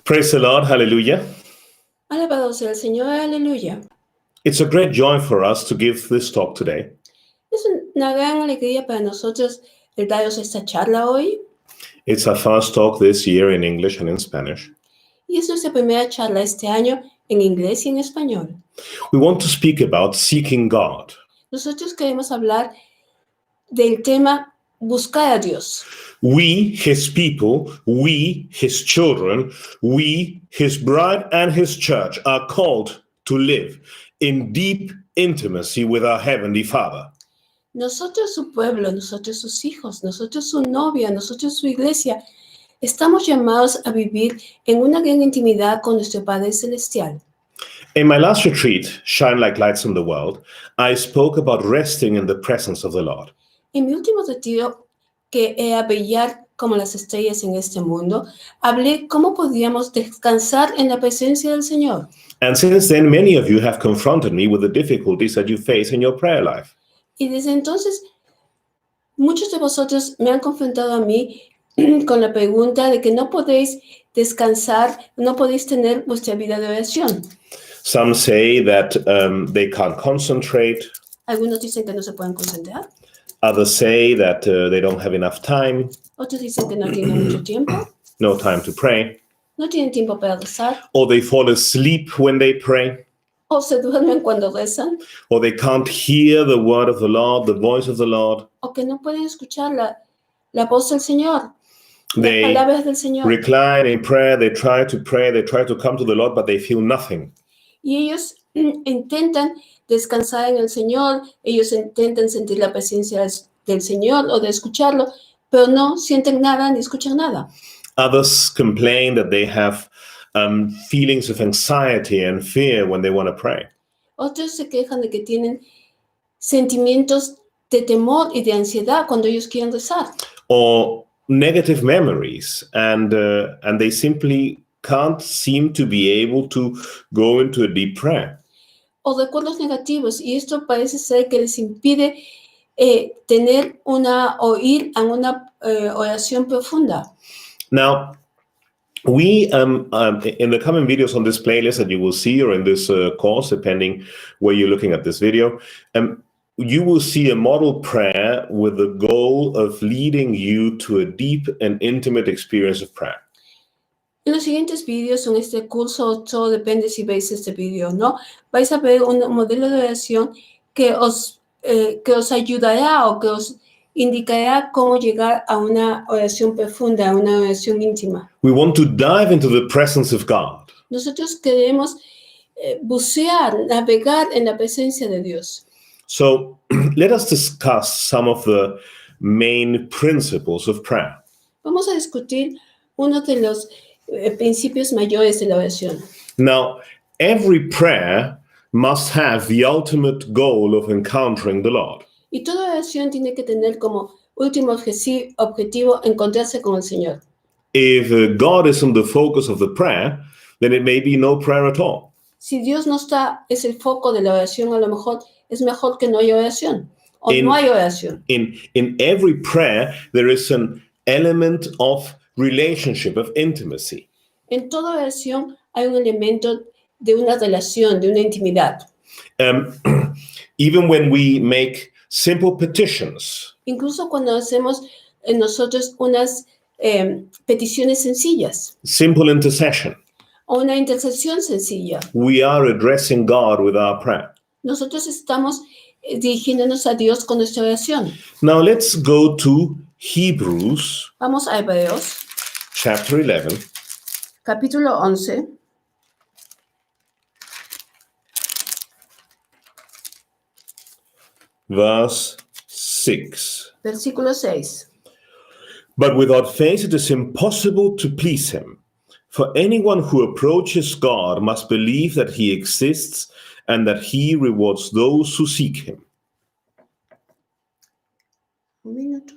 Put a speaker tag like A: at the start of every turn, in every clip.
A: Praise the Lord, hallelujah.
B: Alabado sea el Señor, aleluya.
A: It's a great joy for us to give this talk today.
B: Es una gran alegría para nosotros el daros esta charla hoy.
A: It's our first talk this year in English and in Spanish.
B: Y es nuestra primera charla este año en inglés y en español.
A: We want to speak about seeking God.
B: Nosotros queremos hablar del tema buscar a Dios.
A: We, His people, we, His children, we, His bride and His church are called to live in deep intimacy with our Heavenly Father.
B: Nosotros su pueblo, nosotros sus hijos, nosotros su novia, nosotros su iglesia, estamos llamados a vivir en una gran intimidad con nuestro Padre Celestial.
A: In my last retreat, Shine Like Lights in the World, I spoke about resting in the presence of the Lord.
B: En mi último retiro, que era brillar como las estrellas en este mundo, hablé cómo podíamos descansar en la presencia del Señor.
A: And since then, many of you have confronted me with the difficulties that you face in your prayer life.
B: Y desde entonces, muchos de vosotros me han confrontado a mí con la pregunta de que no podéis descansar, no podéis tener vuestra vida de oración.
A: Some say that they can't concentrate.
B: Algunos dicen que no se pueden concentrar,
A: Others say that they don't have enough time,
B: otros dicen que no tienen mucho tiempo,
A: no time to pray,
B: no tienen tiempo para rezar,
A: or they fall asleep when they pray,
B: o se duermen cuando rezan,
A: or they can't hear the word of the Lord, the voice of the Lord.
B: o que no pueden escuchar la voz del Señor, las
A: They
B: palabras del Señor.
A: recline in prayer, they try to come to the Lord, but they feel nothing.
B: Y ellos intentan descansar en el Señor, ellos intentan sentir la presencia del Señor o de escucharlo, pero no sienten nada ni escuchan nada.
A: Others complain that they have feelings of anxiety and fear when they want to pray.
B: Otros se quejan de que tienen sentimientos de temor y de ansiedad cuando ellos quieren rezar.
A: Or negative memories, and they simply can't seem to be able to go into a deep prayer.
B: O recuerdos negativos, y esto parece ser que les impide ir a una oración profunda.
A: Now, we, in the coming videos on this playlist that you will see, or in this course, depending where you're looking at this video, you will see a model prayer with the goal of leading you to a deep and intimate experience of prayer.
B: En los siguientes vídeos, en este curso, todo depende si veis este vídeo o no, vais a ver un modelo de oración que os ayudará o que os indicará cómo llegar a una oración profunda, a una oración íntima.
A: We want to dive into the presence of God.
B: Nosotros queremos bucear, navegar en la presencia de Dios.
A: So let us discuss some of the main principles of prayer.
B: Vamos a discutir uno de los principios mayores de la oración.
A: Now, every prayer must have the ultimate goal of encountering the Lord.
B: Y toda oración tiene que tener como último objetivo encontrarse con el Señor.
A: If God isn't the focus of the prayer, then it may be no prayer at all.
B: Si Dios no es el foco de la oración, a lo mejor es mejor que no haya oración o no hay oración.
A: In every prayer, there is an element of relationship, of intimacy.
B: En toda oración hay un elemento de una relación, de una intimidad.
A: Even when we make simple petitions,
B: Incluso cuando hacemos nosotros unas peticiones sencillas
A: simple intercession,
B: o una intercesión sencilla,
A: we are addressing God with our prayer.
B: nosotros estamos dirigiéndonos a Dios con nuestra oración.
A: Now let's go to Hebrews
B: Vamos a Hebreos,
A: chapter 11,
B: capítulo 11,
A: verse 6.
B: versículo 6.
A: But without faith it is impossible to please him. For anyone who approaches God must believe that he exists and that he rewards those who seek him.
B: Un minuto.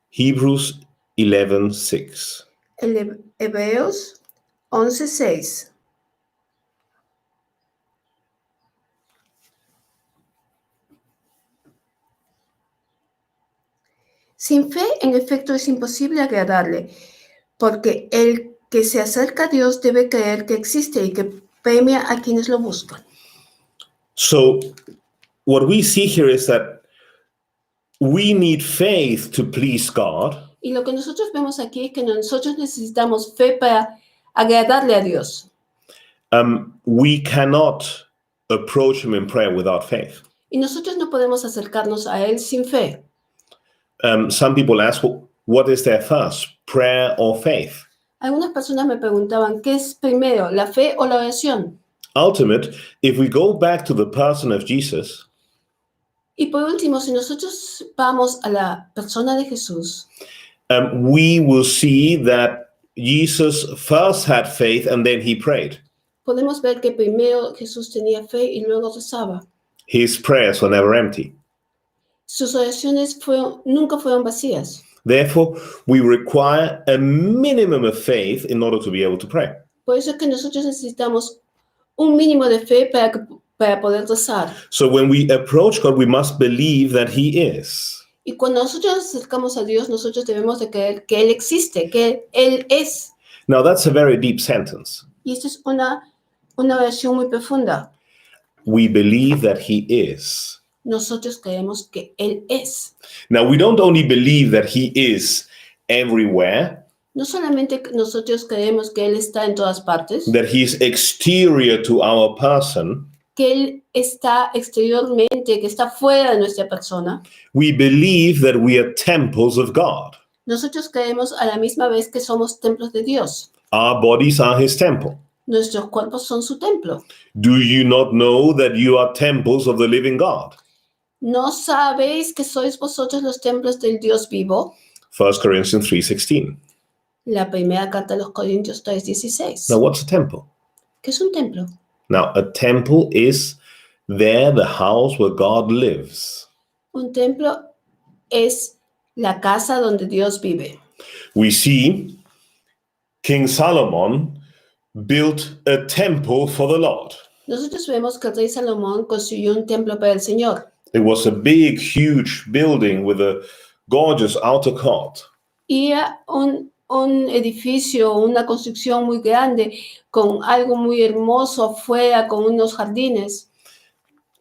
A: Hebrews 11:6.
B: Hebreos 11:6. Sin fe, en efecto, es imposible agradarle, porque el que se acerca a Dios debe creer que existe y que premia a quienes lo buscan.
A: So what we see here is that we need faith to please God,
B: Y lo que nosotros vemos aquí es que nosotros necesitamos fe para agradarle a Dios.
A: we cannot approach him in prayer without faith.
B: Y nosotros no podemos acercarnos a Él sin fe.
A: Some people ask, well, what is there first, prayer or faith?
B: Algunas personas me preguntaban, ¿qué es primero, la fe o la oración?
A: Ultimate, if we go back to the person of Jesus,
B: Y por último, si nosotros vamos a la persona de Jesús,
A: we will see that Jesus first had faith and then he prayed.
B: podemos ver que primero Jesús tenía fe y luego rezaba.
A: His prayers were never empty.
B: Sus oraciones nunca fueron vacías.
A: Therefore, we require a minimum of faith in order to be able to pray.
B: Por eso es que nosotros necesitamos un mínimo de fe para poder rezar.
A: So when we approach God, we must believe that he is.
B: Y cuando nosotros nos acercamos a Dios, nosotros debemos de creer que Él existe, que Él es.
A: Now, that's a very deep sentence.
B: Y esto es una oración muy profunda.
A: We believe that he is.
B: Nosotros creemos que Él es.
A: Now, we don't only believe that he is everywhere,
B: No solamente nosotros creemos que Él está en todas partes,
A: that he's exterior to our person.
B: que Él está exteriormente, que está fuera de nuestra persona.
A: We believe that we are temples of God.
B: Nosotros creemos a la misma vez que somos templos de Dios.
A: Our bodies are his temple.
B: Nuestros cuerpos son su templo.
A: Do you not know that you are temples of the living God?
B: ¿No sabéis que sois vosotros los templos del Dios vivo?
A: 1 Corinthians 3:16.
B: La primera carta de los Corintios 3:16.
A: Now, what's a temple?
B: ¿Qué es un templo?
A: Now, a temple is there the house where God lives.
B: Un templo es la casa donde Dios vive.
A: We see King Solomon built a temple for the Lord.
B: Nosotros vemos que el rey Salomón construyó un templo para el Señor.
A: It was a big, huge building with a gorgeous outer court.
B: Y era un edificio, una construcción muy grande, con algo muy hermoso afuera, con unos jardines.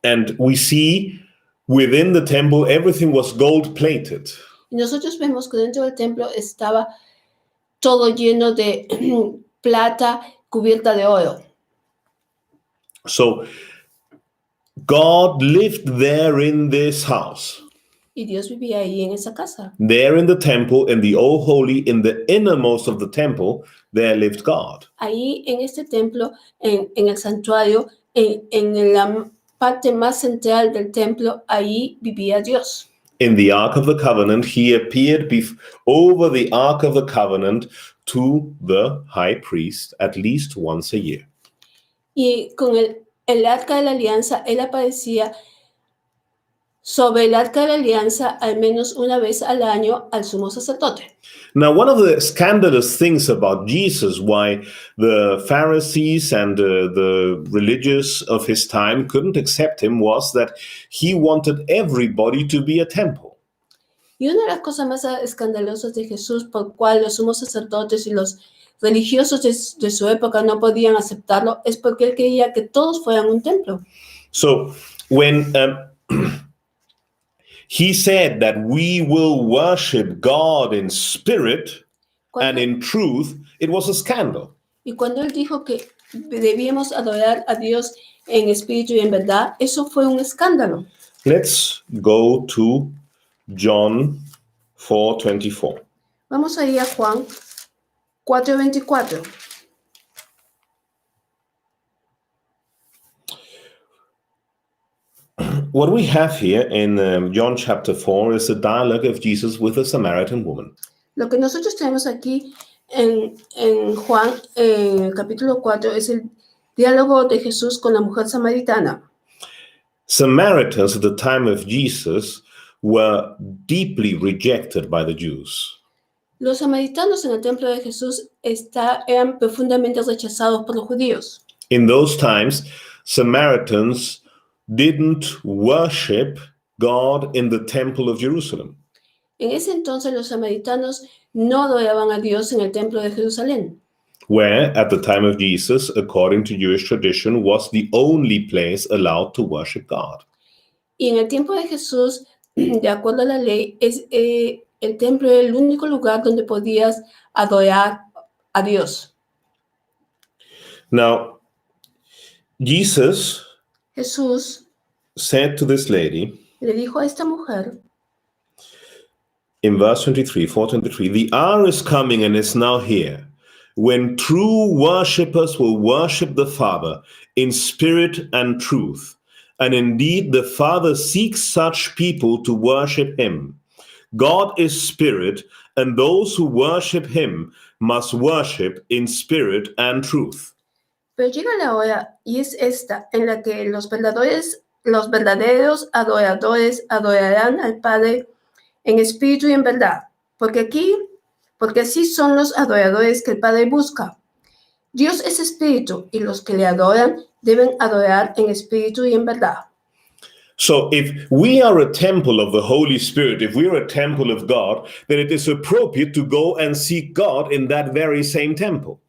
A: And we see within the temple, everything was gold plated.
B: Y nosotros vemos que dentro del templo estaba todo lleno de plata cubierta de oro.
A: So God lived there in this house,
B: Y Dios vivía ahí en esa casa.
A: there in the temple, in the Oh Holy, in the innermost of the temple, there lived God.
B: Ahí en este templo, en el santuario, en la parte más central del templo, ahí vivía Dios.
A: In the Ark of the Covenant, he appeared over the Ark of the Covenant to the high priest at least once a year.
B: Y con el arca de la alianza, él aparecía sobre el arca de la alianza al menos una vez al año al sumo sacerdote.
A: Now, one of the scandalous things about Jesus, why the Pharisees and the religious of his time couldn't accept him, was that he wanted everybody to be a temple.
B: Y una de las cosas más escandalosas de Jesús, por cual los sumos sacerdotes y los religiosos de su época no podían aceptarlo, es porque él quería que todos fueran un templo.
A: So when he said that we will worship God in spirit and in truth, it was a scandal.
B: Y cuando él dijo que debíamos adorar a Dios en espíritu y en verdad, eso fue un escándalo.
A: Let's go to John 4:24.
B: Vamos a ir a Juan 4:24.
A: What we have here in John chapter 4 is a dialogue of Jesus with a Samaritan woman.
B: Lo que nosotros tenemos aquí en Juan, capítulo 4, es el diálogo de Jesús con la mujer samaritana.
A: Samaritans at the time of Jesus were deeply rejected by the Jews.
B: Los samaritanos en el templo de Jesús eran profundamente rechazados por los judíos.
A: In those times, Samaritans didn't worship God in the temple of Jerusalem.
B: En ese entonces los samaritanos no adoraban a Dios en el templo de Jerusalén.
A: where at the time of Jesus, according to Jewish tradition, was the only place allowed to worship God.
B: Y en el tiempo de Jesús, de acuerdo a la ley, el templo era el único lugar donde podías adorar a Dios.
A: Now, Jesus
B: Jesús
A: said to this lady
B: le dijo a esta mujer,
A: in verse 23, 423, the hour is coming and is now here, when true worshippers will worship the Father in spirit and truth. And indeed, the Father seeks such people to worship him. God is spirit, and those who worship him must worship in spirit and truth.
B: pero llega la hora, y es esta, en la que los verdaderos adoradores adorarán al Padre en espíritu y en verdad, porque así son los adoradores que el Padre busca. Dios es espíritu, y los que le adoran deben adorar en espíritu y en verdad.
A: So if we are a temple of the Holy Spirit, if we're a temple of God, then it is appropriate to go and seek God in that very same temple.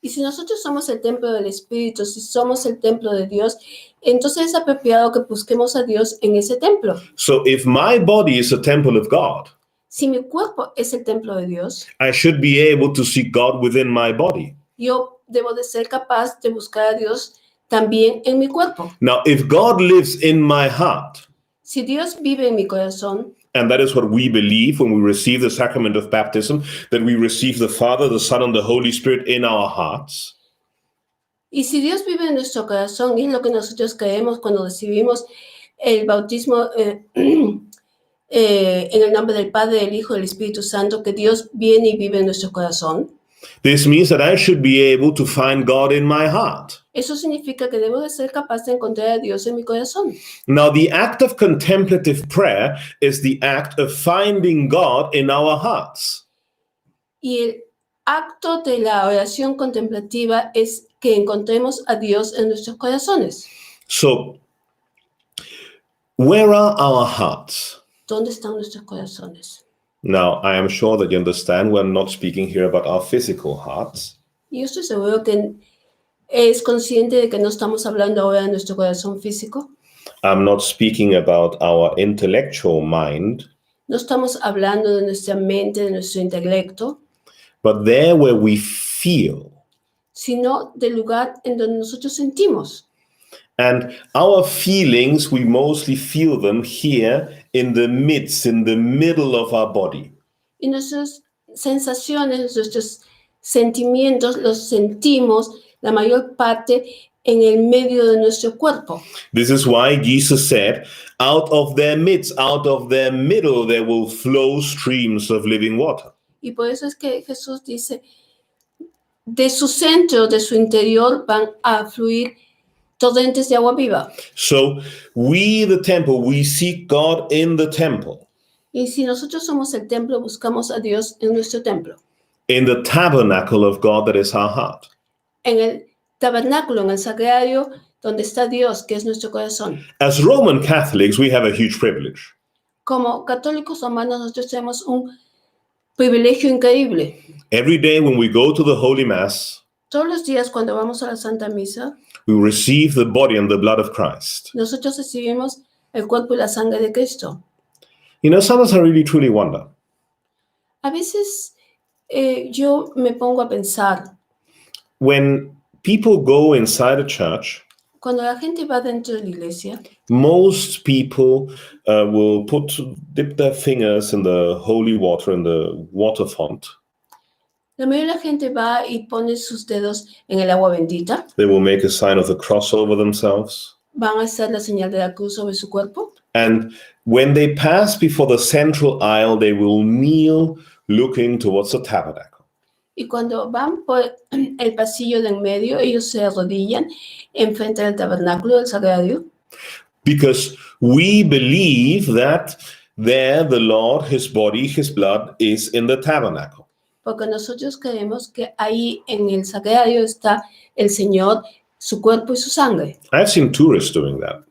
B: Y si nosotros somos el templo del Espíritu, si somos el templo de Dios, entonces es apropiado que busquemos a Dios en ese templo.
A: So if my body is a temple of God,
B: Si mi cuerpo es el templo de Dios,
A: I should be able to seek God within my body.
B: yo debo de ser capaz de buscar a Dios también en mi cuerpo.
A: Now, if God lives in my heart,
B: Si Dios vive en mi corazón,
A: and that is what we believe when we receive the sacrament of baptism, that we receive the Father, the Son, and the Holy Spirit in our hearts.
B: y si Dios vive en nuestro corazón, y es lo que nosotros creemos cuando recibimos el bautismo en el nombre del Padre, del Hijo y del Espíritu Santo, que Dios viene y vive en nuestro corazón,
A: This means that I should be able to find God in my heart.
B: eso significa que debo de ser capaz de encontrar a Dios en mi corazón.
A: Now, the act of contemplative prayer is the act of finding God in our hearts.
B: Y el acto de la oración contemplativa es que encontremos a Dios en nuestros corazones.
A: So, where are our hearts?
B: ¿Dónde están nuestros corazones?
A: Now, I am sure that you understand we're not speaking here about our physical hearts.
B: Y yo estoy seguro que es consciente de que no estamos hablando ahora de nuestro corazón físico.
A: I'm not speaking about our intellectual mind,
B: No estamos hablando de nuestra mente, de nuestro intelecto,
A: but there where we feel.
B: sino del lugar en donde nosotros sentimos.
A: And our feelings, we mostly feel them here in the midst, in the middle of our body.
B: Y nuestras sensaciones, nuestros sentimientos los sentimos la mayor parte en el medio de nuestro cuerpo.
A: This is why Jesus said, out of their midst, out of their middle, there will flow streams of living water.
B: Y por eso es que Jesús dice, de su centro, de su interior, van a fluir torrentes de agua viva.
A: So we, the temple, we seek God in the temple,
B: Y si nosotros somos el templo, buscamos a Dios en nuestro templo,
A: in the tabernacle of God that is our heart.
B: en el tabernáculo, en el sagrario, donde está Dios, que es nuestro corazón.
A: As Roman Catholics, we have a huge privilege.
B: Como católicos romanos, nosotros tenemos un privilegio increíble.
A: Every day when we go to the Holy Mass,
B: Todos los días cuando vamos a la Santa Misa,
A: we receive the body and the blood of Christ.
B: nosotros recibimos el cuerpo y la sangre de Cristo.
A: You know, sometimes I really truly wonder,
B: A veces yo me pongo a pensar,
A: when people go inside a church,
B: cuando la gente va dentro de la iglesia,
A: most people will dip their fingers in the holy water, in the water font.
B: la mayoría de la gente va y pone sus dedos en el agua bendita,
A: They will make a sign of the cross over themselves.
B: van a hacer la señal de la cruz sobre su cuerpo.
A: And when they pass before the central aisle, they will kneel looking towards the tabernacle.
B: Y cuando van por el pasillo de en medio, ellos se arrodillan enfrente del tabernáculo del sagrario,
A: Because we believe that there the Lord, his body, his blood is in the tabernacle.
B: porque nosotros creemos que ahí en el sagrario está el Señor, su cuerpo y su sangre.
A: I've seen tourists doing that.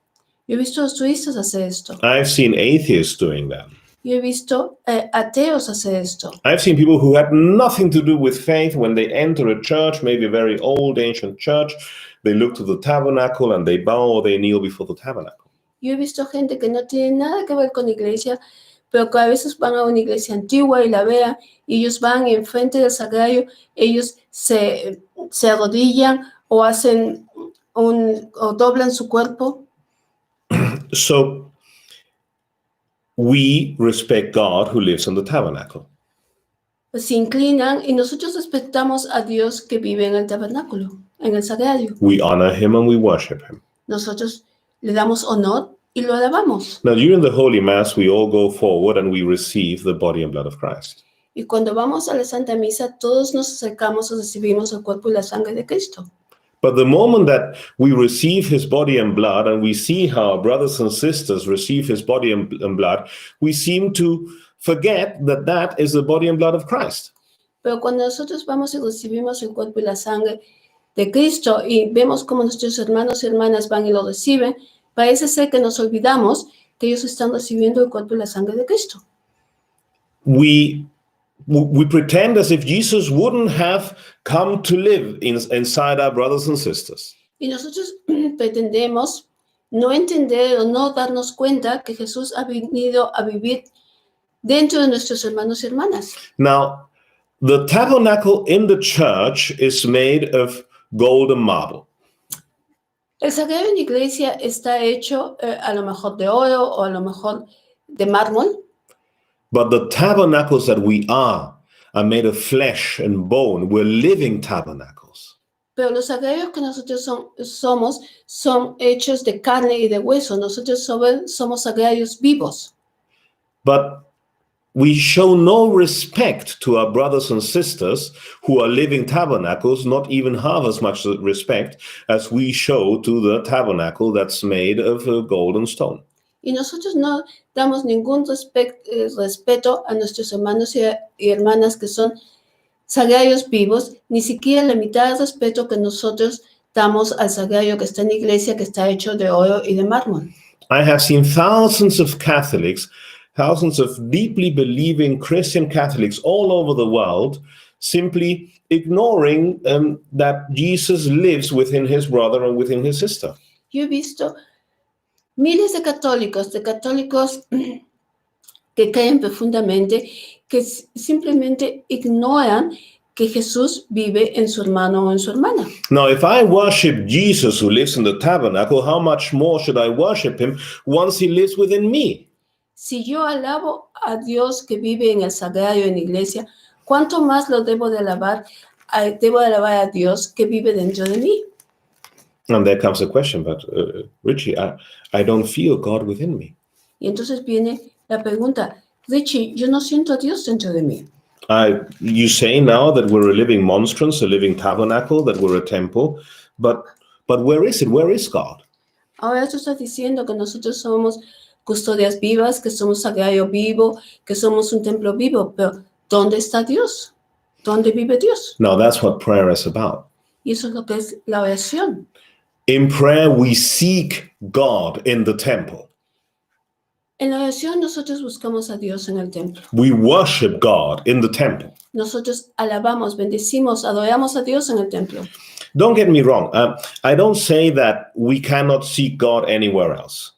B: Yo he visto a los turistas hacer esto.
A: I've seen atheists doing that.
B: Yo he visto ateos hacer esto.
A: I've seen people who had nothing to do with faith when they enter a church, maybe a very old, ancient church. They look to the tabernacle and they bow or they kneel before the tabernacle.
B: Yo he visto gente que no tiene nada que ver con iglesia, pero que a veces van a una iglesia antigua y la vean, y ellos van y enfrente del sagrario, ellos se arrodillan o hacen o doblan su cuerpo.
A: So we respect God who lives in the tabernacle.
B: Se inclinan y nosotros respetamos a Dios que vive en el tabernáculo, en el sagrario.
A: We honor him and we worship him.
B: Nosotros le damos honor y lo alabamos.
A: Now, during the Holy Mass, we all go forward and we receive the body and blood of Christ.
B: Y cuando vamos a la Santa Misa, todos nos acercamos y recibimos el cuerpo y la sangre de Cristo.
A: But the moment that we receive his body and blood and we see how our brothers and sisters receive his body and blood, we seem to forget that that is the body and blood of Christ.
B: Pero cuando nosotros vamos y recibimos el cuerpo y la sangre de Cristo y vemos cómo nuestros hermanos y hermanas van y lo reciben, parece ser que nos olvidamos que ellos están recibiendo el cuerpo y la sangre de Cristo.
A: We pretend as if Jesus wouldn't have come to live inside our brothers and sisters.
B: Y nosotros pretendemos no entender o no darnos cuenta que Jesús ha venido a vivir dentro de nuestros hermanos y hermanas.
A: Now, the tabernacle in the church is made of gold and marble.
B: El sagrario en la iglesia está hecho a lo mejor de oro o a lo mejor de mármol.
A: But the tabernacles that we are made of flesh and bone. We're living tabernacles.
B: Pero los sagrarios que nosotros somos son hechos de carne y de hueso. Nosotros somos sagrarios vivos.
A: But we show no respect to our brothers and sisters who are living tabernacles, not even half as much respect as we show to the tabernacle that's made of gold and stone.
B: Y nosotros no damos ningún respeto a nuestros hermanos y hermanas que son sagrarios vivos, ni siquiera la mitad del respeto que nosotros damos al sagrario que está en la iglesia, que está hecho de oro y de mármol.
A: I have seen thousands of Catholics, thousands of deeply believing Christian Catholics all over the world simply ignoring that Jesus lives within his brother and within his sister.
B: Yo he visto miles de católicos que creen profundamente, que simplemente ignoran que Jesús vive en su hermano o en su hermana.
A: Now, if I worship Jesus who lives in the tabernacle, how much more should I worship him once he lives within me?
B: Si yo alabo a Dios que vive en el sagrario en la iglesia, ¿cuánto más lo debo de alabar? Debo de alabar a Dios que vive dentro de mí.
A: And there comes a question, but Richie, I don't feel God within me.
B: Y entonces viene la pregunta, Richie, yo no siento a Dios dentro de mí.
A: You say now that we're a living monstrance, a living tabernacle, that we're a temple, but where is it? Where is God?
B: Ahora tú estás diciendo que nosotros somos custodias vivas, que somos sagrario vivo, que somos un templo vivo, pero ¿dónde está Dios? ¿Dónde vive Dios?
A: Now that's what prayer is about.
B: Y eso es lo que es la oración.
A: In prayer, we seek God in the temple.
B: En la oración nosotros buscamos a Dios en el templo.
A: We worship God in the temple.
B: Nosotros alabamos, bendecimos, adoramos a Dios en el templo.
A: Don't get me wrong. I don't say that we cannot seek God anywhere else.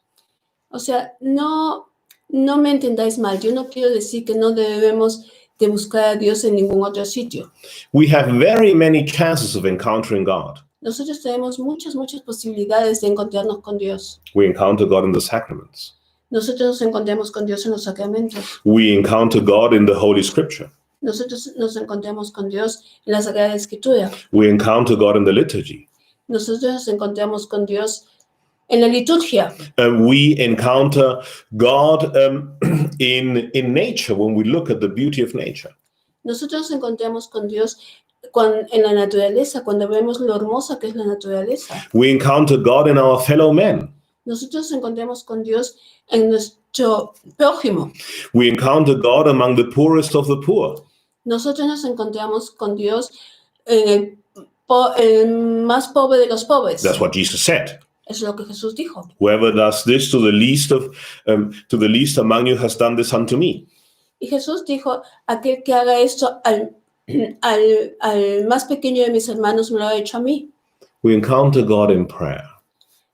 B: O sea, no me entendáis mal. Yo no quiero decir que no debemos de buscar a Dios en ningún otro sitio.
A: We have very many chances of encountering God.
B: Nosotros tenemos muchas posibilidades de encontrarnos con Dios.
A: We encounter God in the sacraments.
B: Nosotros nos encontramos con Dios en los sacramentos.
A: We encounter God in the Holy Scripture.
B: Nosotros nos encontramos con Dios en la Sagrada Escritura.
A: We encounter God in the liturgy.
B: Nosotros nos encontramos con Dios en la liturgia.
A: We encounter God in nature when we look at the beauty of nature.
B: Nosotros nos encontramos con Dios en la naturaleza, cuando vemos lo hermosa que es la naturaleza.
A: We encounter God in our fellow men.
B: Nosotros nos encontramos con Dios en nuestro prójimo.
A: We encounter God among the poorest of the poor.
B: Nosotros nos encontramos con Dios en el más pobre de los pobres.
A: That's what Jesus said.
B: Eso es lo que Jesús dijo.
A: Whoever does this to the least among you has done this unto me.
B: Y Jesús dijo, aquel que haga esto al más pequeño de mis hermanos me lo ha hecho a mí.
A: We encounter God in prayer.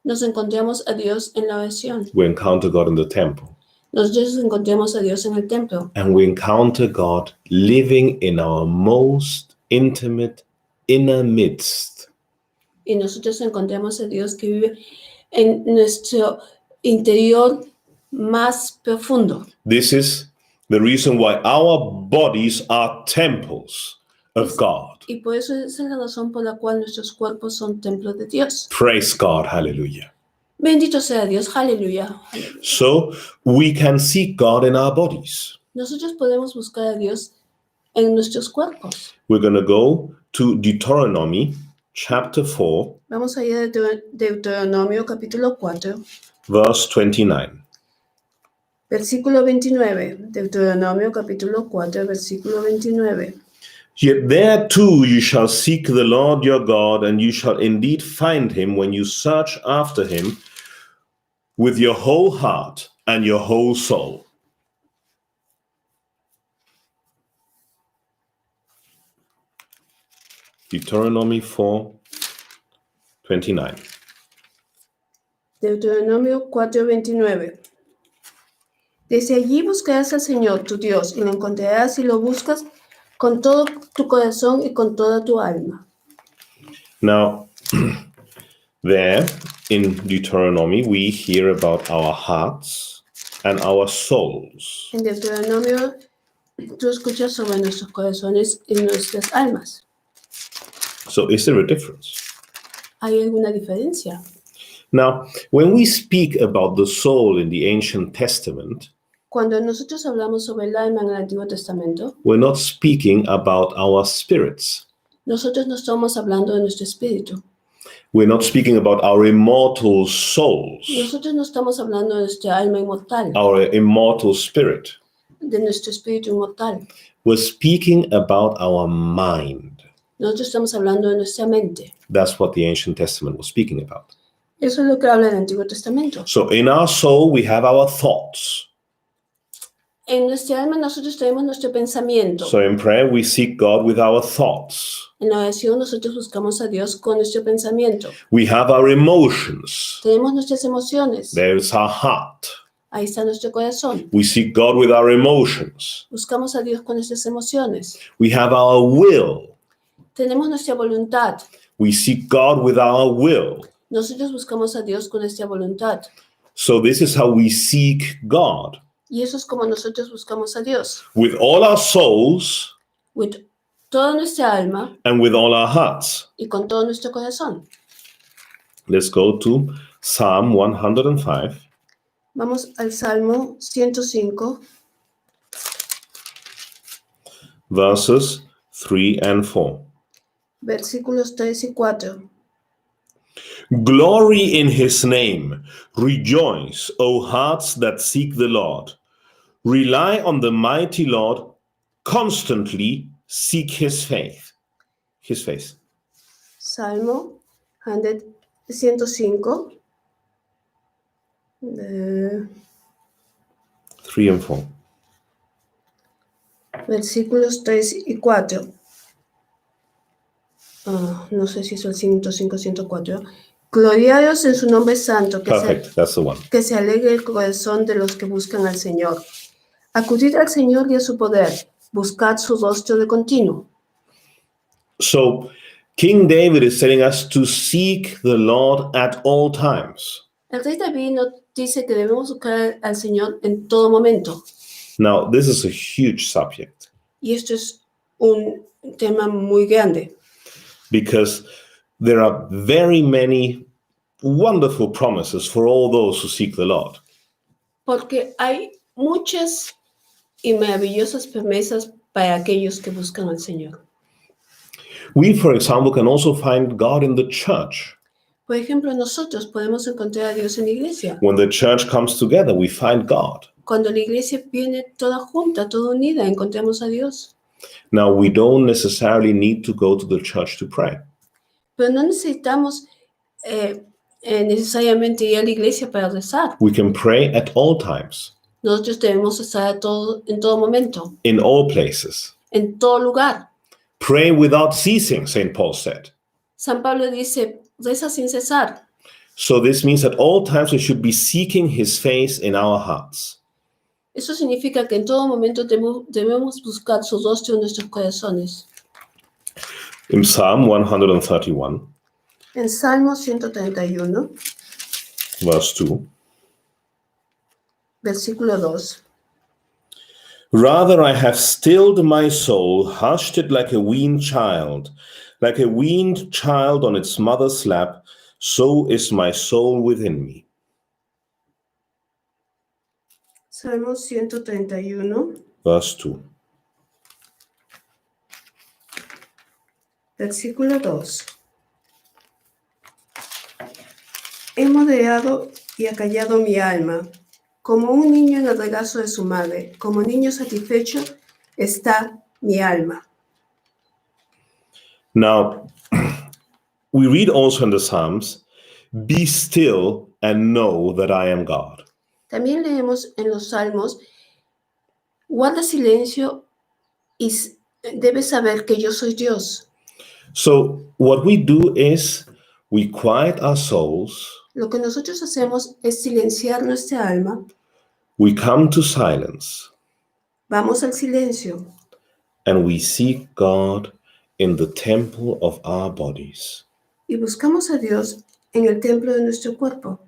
B: Nos encontramos a Dios en la oración.
A: We encounter God in the temple.
B: Nosotros encontramos a Dios en el templo.
A: And we encounter God living in our most intimate inner midst.
B: Y nosotros encontramos a Dios que vive en nuestro interior más profundo.
A: This is the reason why our bodies are temples of God.
B: Y por eso es la razón por la cual nuestros cuerpos son templos de Dios.
A: Praise God. Hallelujah.
B: Bendito sea Dios. Aleluya. Aleluya.
A: So we can seek God in our bodies.
B: Nosotros podemos buscar a Dios en nuestros cuerpos.
A: We're going to go to Deuteronomy chapter 4,
B: Vamos a ir a Deuteronomio capítulo 4,
A: verse 29.
B: versículo 29. Deuteronomio capítulo 4, versículo 29.
A: Yet there too you shall seek the Lord your God, and you shall indeed find him when you search after him with your whole heart and your whole soul. Deuteronomy 4:29.
B: Deuteronomio 4:29. Desde allí buscarás al Señor tu Dios y lo encontrarás si lo buscas con todo tu corazón y con toda tu alma.
A: Now, there in Deuteronomy, we hear about our hearts and our souls.
B: En Deuteronomio tú escuchas sobre nuestros corazones y nuestras almas.
A: So, is there a difference?
B: ¿Hay alguna diferencia?
A: Now, when we speak about the soul in the ancient Testament,
B: Cuando nosotros hablamos sobre el alma en el Antiguo Testamento,
A: we're not speaking about our spirits.
B: nosotros no estamos hablando de nuestro espíritu.
A: We're not speaking about our immortal souls,
B: Nosotros no estamos hablando de nuestra alma inmortal,
A: our immortal spirit.
B: de nuestro espíritu inmortal.
A: We're speaking about our mind.
B: Nosotros estamos hablando de nuestra mente.
A: That's what the ancient Testament was speaking about.
B: Eso es lo que habla el Antiguo Testamento.
A: So, in our soul, we have our thoughts.
B: En nuestra alma nosotros tenemos nuestro pensamiento.
A: So, in prayer, we seek God with our thoughts.
B: En la oración nosotros buscamos a Dios con nuestro pensamiento.
A: We have our emotions.
B: Tenemos nuestras emociones.
A: There's our heart.
B: Ahí está nuestro corazón.
A: We seek God with our emotions.
B: Buscamos a Dios con nuestras emociones.
A: We have our will.
B: Tenemos nuestra voluntad.
A: We seek God with our will.
B: Nosotros buscamos a Dios con nuestra voluntad.
A: So this is how we seek God.
B: Y eso es como nosotros buscamos a Dios.
A: With all our souls
B: With toda nuestra alma
A: and with all our hearts.
B: y con todo nuestro corazón.
A: Let's go to Psalm 105,
B: Vamos al Salmo 105,
A: verses 3 and 4.
B: versículos 3 y 4.
A: Glory in his name. Rejoice, O hearts that seek the Lord. Rely on the mighty Lord. Constantly seek his face. His face.
B: Salmo 105,
A: 3 and 4.
B: versículos 3 y 4. No sé si es el 105, 104. Gloriados en su nombre santo,
A: Perfect. That's the one.
B: que se alegre el corazón de los que buscan al Señor. Acudid al Señor y a su poder, buscad su rostro de continuo.
A: So, King David is telling us to seek the Lord at all times.
B: El rey David nos dice que debemos buscar al Señor en todo momento.
A: Now, this is a huge subject
B: Y esto es un tema muy grande,
A: because there are very many wonderful promises for all those who seek the Lord.
B: porque hay muchas y maravillosas promesas para aquellos que buscan al Señor.
A: We, for example, can also find God in the church.
B: Por ejemplo, nosotros podemos encontrar a Dios en la iglesia.
A: When the church comes together, we find God.
B: Cuando la iglesia viene toda junta, toda unida, encontramos a Dios.
A: Now, we don't necessarily need to go to the church to pray.
B: Pero no necesitamos necesariamente ir a la iglesia para rezar.
A: We can pray at all times,
B: Nosotros debemos estar en todo momento,
A: in all places.
B: en todo lugar.
A: Pray without ceasing, St. Paul said.
B: San Pablo dice, reza sin cesar.
A: So this means at all times we should be seeking his face in our hearts.
B: Eso significa que en todo momento debemos buscar su rostro en nuestros corazones.
A: In Psalm 131,
B: En Salmo 131,
A: verse 2,
B: versículo 2.
A: rather I have stilled my soul, hushed it like a weaned child on its mother's lap, so is my soul within me.
B: Salmo 131,
A: Verse 2.
B: versículo 2. He moderado y acallado mi alma, como un niño en el regazo de su madre, como niño satisfecho está mi alma.
A: Now, we read also in the Psalms, be still and know that I am God.
B: También leemos en los Salmos, guarda silencio y debes saber que yo soy Dios.
A: So what we do is we quiet our souls,
B: Lo que nosotros hacemos es silenciar nuestra alma,
A: we come to silence,
B: vamos al silencio
A: and we seek God in the temple of our bodies,
B: y buscamos a Dios en el templo de nuestro cuerpo,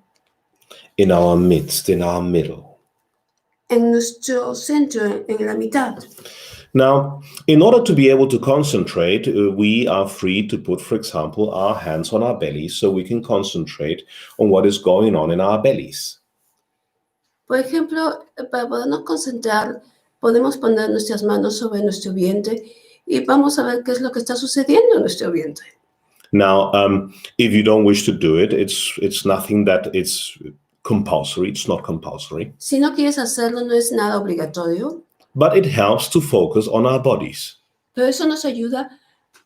A: in our midst, in our middle.
B: en nuestro centro, en la mitad.
A: Now, in order to be able to concentrate, we are free to put, for example, our hands on our bellies so we can concentrate on what is going on in our bellies.
B: Por ejemplo, para podernos concentrar, podemos poner nuestras manos sobre nuestro vientre y vamos a ver qué es lo que está sucediendo en nuestro vientre.
A: Now, if you don't wish to do it, it's nothing that it's compulsory. It's not compulsory.
B: Si no quieres hacerlo, no es nada obligatorio,
A: But it helps to focus on our bodies
B: pero eso nos ayuda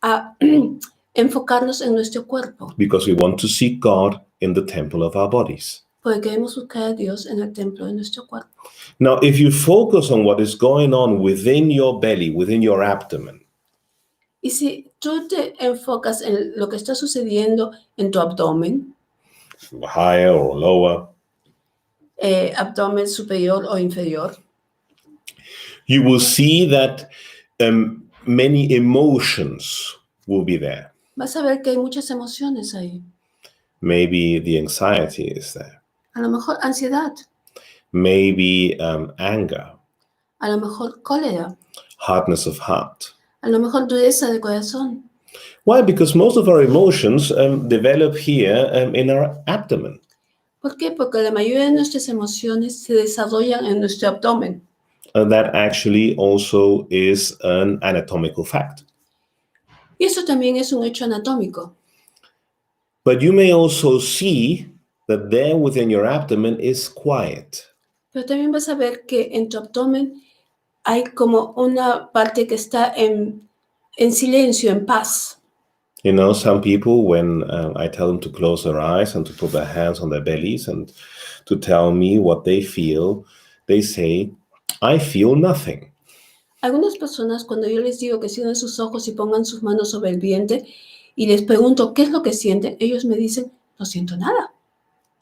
B: a enfocarnos en nuestro cuerpo,
A: because we want to seek God in the temple of our bodies.
B: porque queremos buscar a Dios en el templo de nuestro cuerpo.
A: Now, if you focus on what is going on within your belly, within your abdomen,
B: Y si tú te enfocas en lo que está sucediendo en tu abdomen,
A: higher or lower,
B: abdomen superior o inferior,
A: you will see that many emotions will be there.
B: vas a ver que hay muchas emociones ahí.
A: Maybe the anxiety is there.
B: A lo mejor ansiedad,
A: Maybe anger,
B: a lo mejor cólera,
A: hardness of heart.
B: a lo mejor dureza de corazón.
A: Why? Because most of our emotions develop here in our abdomen.
B: ¿Por qué? Porque la mayoría de nuestras emociones se desarrollan en nuestro abdomen.
A: That actually also is an anatomical fact.
B: Y eso también es un hecho anatómico.
A: But you may also see that there within your abdomen is quiet.
B: Pero también vas a ver que en tu abdomen hay como una parte que está en silencio, en paz.
A: You know, some people, when I tell them to close their eyes and to put their hands on their bellies and to tell me what they feel, they say, I feel nothing.
B: Algunas personas, cuando yo les digo que cierren sus ojos y pongan sus manos sobre el vientre y les pregunto qué es lo que sienten, ellos me dicen, no siento nada.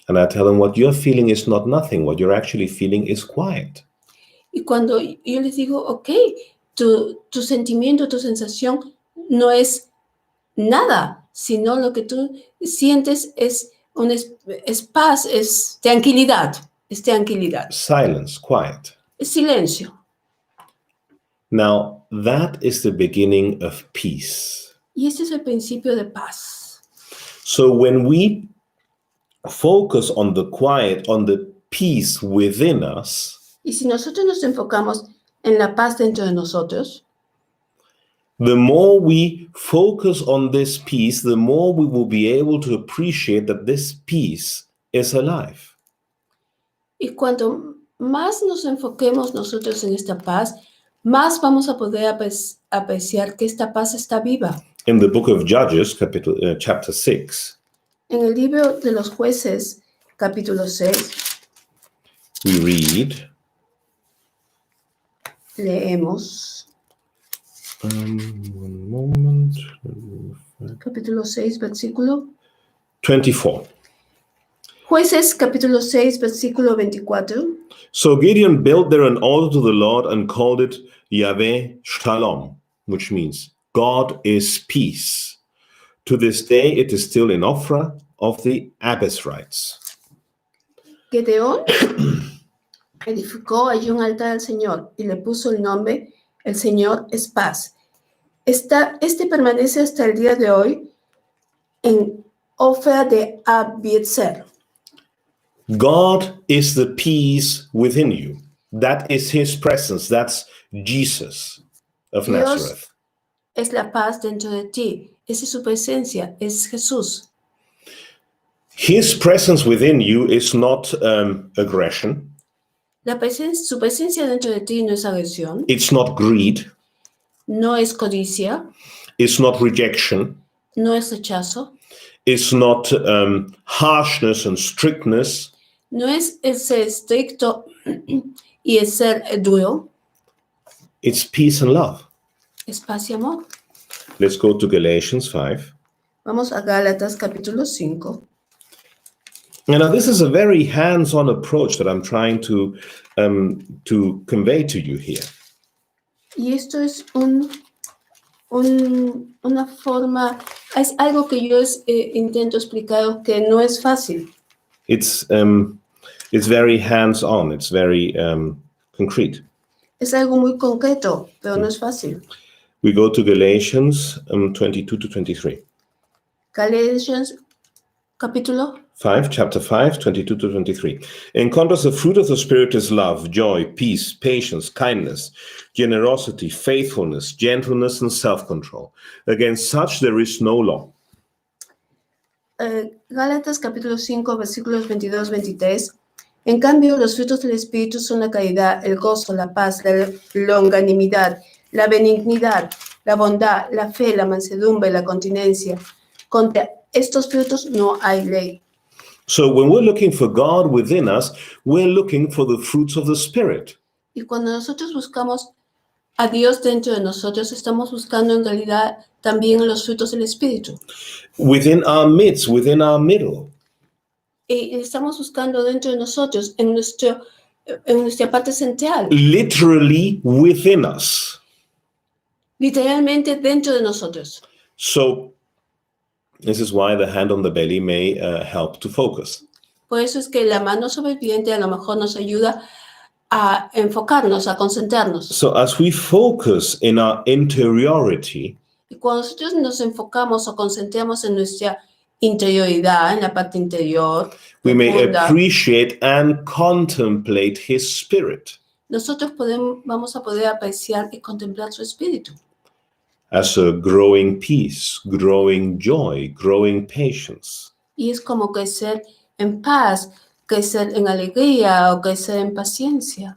A: And I tell them what you're feeling is not nothing. What you're actually feeling is quiet.
B: Y cuando yo les digo, ok, tu sentimiento, tu sensación no es nada, sino lo que tú sientes es paz, es tranquilidad,
A: Silence, quiet.
B: es silencio.
A: Now, that is the beginning of peace.
B: Y ese es el principio de paz.
A: So when we focus on the quiet, on the peace within us,
B: Y si nosotros nos enfocamos en la paz dentro de nosotros,
A: the more we focus on this peace, the more we will be able to appreciate that this peace is alive.
B: y cuanto más nos enfoquemos nosotros en esta paz, más vamos a poder apreciar que esta paz está viva.
A: In the book of Judges, chapter 6,
B: En el libro de los Jueces, capítulo 6,
A: we read,
B: leemos,
A: one moment,
B: capítulo 6, versículo
A: 24.
B: Jueces, capítulo 6, versículo 24.
A: So Gideon built there an altar to the Lord and called it Yahweh Shalom, which means God is peace. To this day, it is still in Ophrah of the Abiezrites.
B: Gedeón edificó allí un altar al Señor y le puso el nombre El Señor es paz. Este permanece hasta el día de hoy en Ofra de Abiezer.
A: God is the peace within you. That is his presence. That's Jesus of
B: Dios
A: Nazareth.
B: es la paz dentro de ti. Esa es su presencia, es Jesús.
A: His presence within you is not aggression.
B: Su presencia dentro de ti no es agresión,
A: It's not greed.
B: no es codicia,
A: It's not rejection.
B: no es rechazo,
A: It's not harshness and strictness.
B: no es el ser estricto y el ser duro,
A: It's peace and love.
B: es paz y amor.
A: Let's go to Galatians 5.
B: Vamos a Gálatas capítulo 5.
A: And now this is a very hands-on approach that I'm trying to convey to you here.
B: Y esto es una forma, es algo que yo intento explicar que no es fácil.
A: It's very hands-on. It's very concrete.
B: Es algo muy concreto, pero no es fácil.
A: We go to Galatians 22 to 23.
B: Galatians capítulo
A: 5, chapter 5, 22 to 23. In contrast, the fruit of the Spirit is love, joy, peace, patience, kindness, generosity, faithfulness, gentleness, and self-control. Against such there is no law.
B: Gálatas capítulo 5, versículos 22-23. En cambio, los frutos del Espíritu son la caridad, el gozo, la paz, la longanimidad, la benignidad, la bondad, la fe, la mansedumbre, la continencia. Contra estos frutos no hay ley.
A: So when we're looking for God within us, we're looking for the fruits of the Spirit.
B: Y cuando nosotros buscamos a Dios dentro de nosotros, estamos buscando en realidad también los frutos del Espíritu.
A: Within our midst, within our middle.
B: Y estamos buscando dentro de nosotros, en nuestra parte central,
A: Literally within us.
B: literalmente dentro de nosotros.
A: So this is why the hand on the belly may help to focus.
B: Por eso es que la mano sobre el vientre a lo mejor nos ayuda a enfocarnos, a concentrarnos.
A: So as we focus in our interiority,
B: Y cuando nosotros nos enfocamos o concentramos en nuestra interioridad, en la parte interior,
A: we may
B: profunda,
A: appreciate and contemplate His Spirit
B: nosotros vamos a poder apreciar y contemplar su espíritu.
A: as a growing peace, growing joy, growing patience.
B: Y es como crecer en paz, crecer en alegría o crecer en paciencia.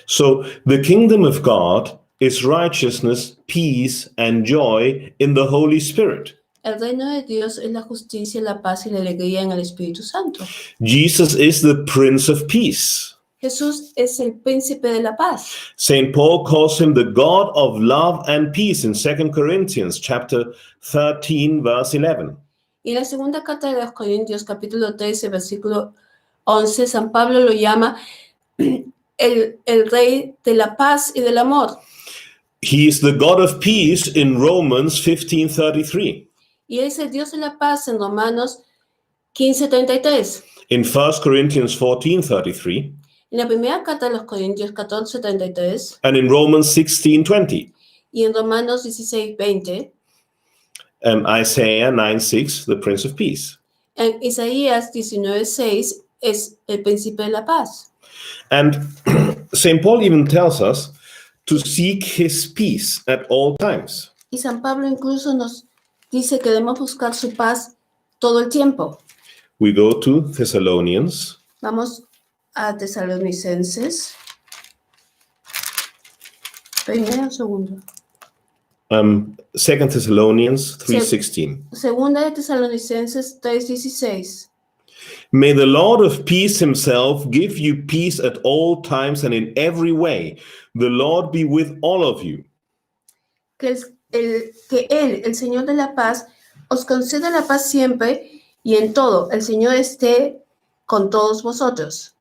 A: So the kingdom of God is righteousness, peace, and joy in the Holy Spirit.
B: El reino de Dios es la justicia, la paz y la alegría en el Espíritu Santo.
A: Jesus is the Prince of Peace.
B: Jesús es el príncipe de la paz.
A: St. Paul calls him the God of love and peace in 2 Corinthians chapter 13, verse 11.
B: Y en la segunda carta de los Corintios, capítulo 13, versículo 11, San Pablo lo llama el rey de la paz y del amor.
A: He is the God of peace in Romans 15:33.
B: Y es el Dios de la paz en Romanos 15:33.
A: In 1 Corinthians 14:33.
B: En la primera carta de los Corintios 14:33.
A: And in Romans 16:20.
B: Y en Romanos 16:20.
A: Isaiah 9:6, the Prince of Peace.
B: En Isaías 19:6 es el príncipe de la paz.
A: And St. Paul even tells us to seek his peace at all times.
B: Y San Pablo incluso nos dice que debemos buscar su paz todo el tiempo.
A: We go to Thessalonians.
B: Vamos a Tesalonicenses. Primero o segundo.
A: 2 Thessalonians 3:16.
B: Segunda de Tesalonicenses 3:16.
A: May the Lord of peace himself give you peace at all times and in every way. The Lord be with all of you.
B: Que Él, el Señor de la paz, os conceda la paz siempre y en todo. El Señor esté con todos vosotros.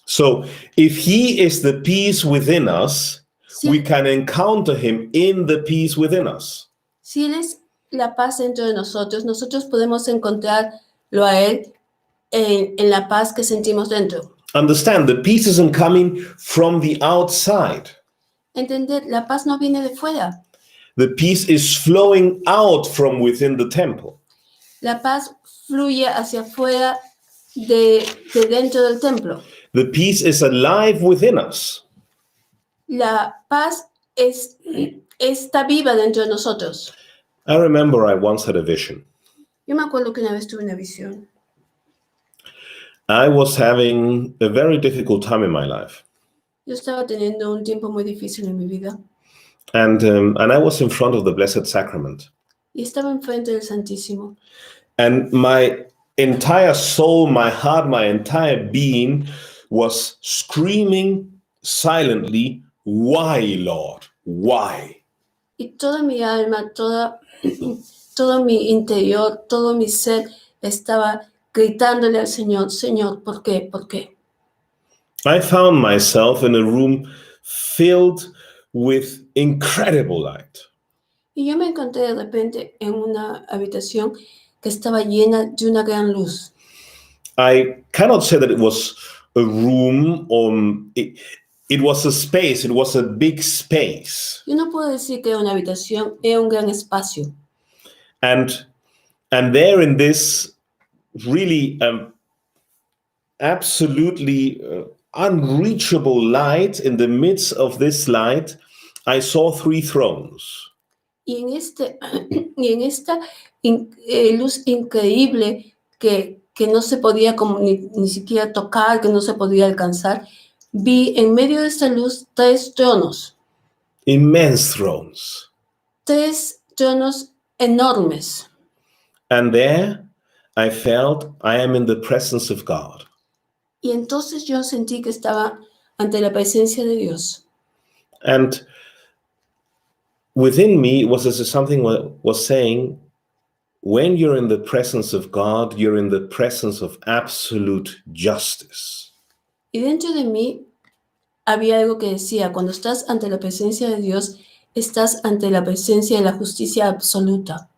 A: So if he is the peace within us,
B: Si,
A: we can encounter him in the peace within us.
B: si Él es la paz dentro de nosotros, nosotros podemos encontrarlo a Él en la paz que sentimos dentro.
A: Understand, the peace isn't coming from the outside.
B: Entender, la paz no viene de fuera.
A: The peace is flowing out from within the temple.
B: La paz fluye hacia afuera de dentro del templo.
A: The peace is alive within us.
B: La paz está viva dentro de nosotros.
A: I remember I once had a vision.
B: Yo me acuerdo que una vez tuve una visión.
A: I was having a very difficult time in my life.
B: Yo estaba teniendo un tiempo muy difícil en mi vida
A: And I was in front of the Blessed Sacrament.
B: y estaba enfrente del Santísimo.
A: And my entire soul, my heart, my entire being was screaming silently, "Why, Lord? Why?"
B: Y toda mi alma, todo mi interior, todo mi ser estaba gritándole al Señor, Señor, ¿por qué? ¿Por qué?
A: I found myself in a room filled with incredible light.
B: Y yo me encontré de repente en una habitación que estaba llena de una gran luz.
A: I cannot say that it was a room or it was a space, it was a big space.
B: Yo no puedo decir que era una habitación, era un gran espacio.
A: And there in this really absolutely unreachable light, in the midst of this light, I saw 3 thrones.
B: Y en esta luz increíble que no se podía como ni siquiera tocar, que no se podía alcanzar, vi en medio de esta luz 3 tronos.
A: Immense thrones.
B: 3 tronos enormes.
A: And there I felt I am in the presence of God.
B: Y entonces yo sentí que estaba ante la presencia de Dios.
A: And within me was as if something was saying, when you're in the presence of God, you're in the presence of absolute justice.
B: Y dentro de mí había algo que decía, cuando estás ante la presencia de Dios, estás ante la presencia de la justicia absoluta.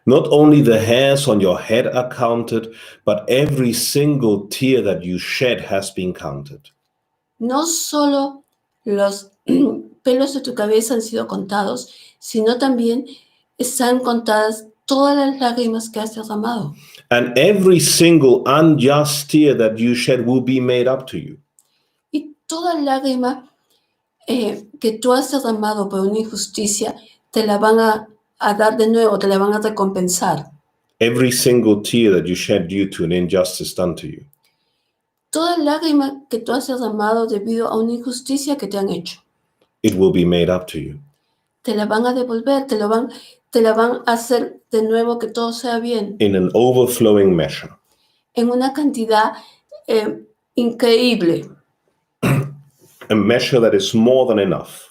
A: Not only the hairs on your head are counted, but every single tear that you shed has been counted.
B: No solo los pelos de tu cabeza han sido contados, sino también están contadas todas las lágrimas que has derramado.
A: And every single unjust tear that you shed will be made up to you.
B: Y toda lágrima que tú has derramado por una injusticia, te la van a dar de nuevo, te la van a recompensar.
A: Every single tear that you shed due to an injustice done to you.
B: Toda lágrima que tú has derramado debido a una injusticia que te han hecho,
A: It will be made up to you.
B: te la van a devolver, te la van a hacer de nuevo que todo sea bien,
A: In an overflowing measure.
B: en una cantidad increíble,
A: A measure that is more than enough.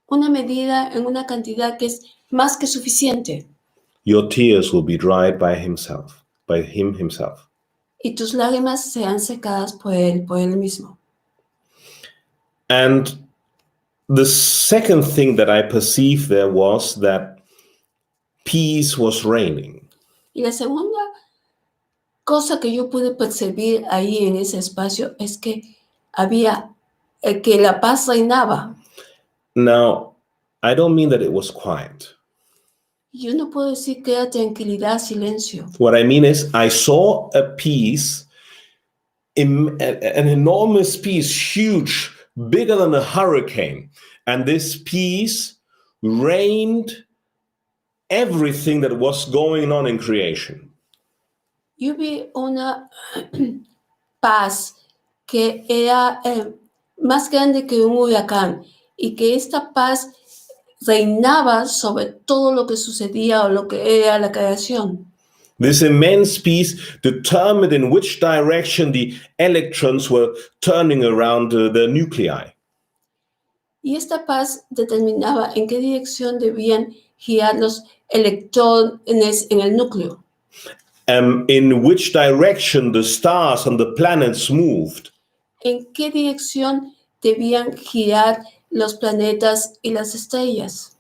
B: una medida en una cantidad que es más que suficiente.
A: Your tears will be dried by him himself.
B: Y tus lágrimas sean secadas por él mismo.
A: And the second thing that I perceived there was that peace was reigning.
B: Y la segunda cosa que yo pude percibir ahí en ese espacio es que había, que la paz reinaba.
A: Now, I don't mean that it was quiet.
B: Yo no puedo decir que era tranquilidad, silencio.
A: What I mean is I saw a peace, an enormous peace, huge, bigger than a hurricane. And this peace reigned everything that was going on in creation.
B: Yo vi una paz que era más grande que un huracán y que esta paz reinaba sobre todo lo que sucedía o lo que era la creación.
A: This immense peace determined in which direction the electrons were turning around the nuclei.
B: Y esta paz determinaba en qué dirección debían girar los electrones en el núcleo,
A: In which direction the stars and the planets moved.
B: en qué dirección debían girar los planetas y las estrellas.